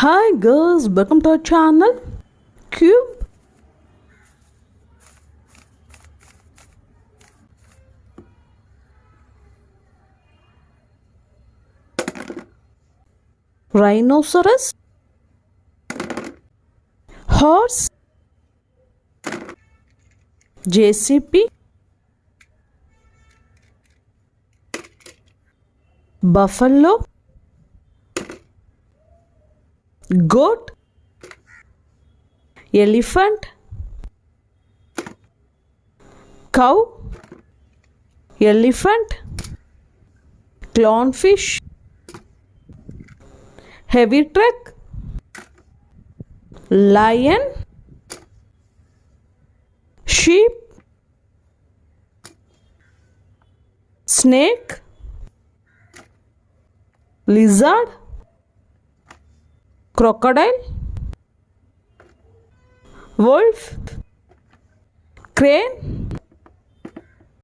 Hi girls, welcome to our channel Cube. Rhinoceros, horse, JCB, buffalo, goat, elephant, cow, elephant, clownfish, heavy truck, lion, sheep, snake, lizard, crocodile, wolf, crane,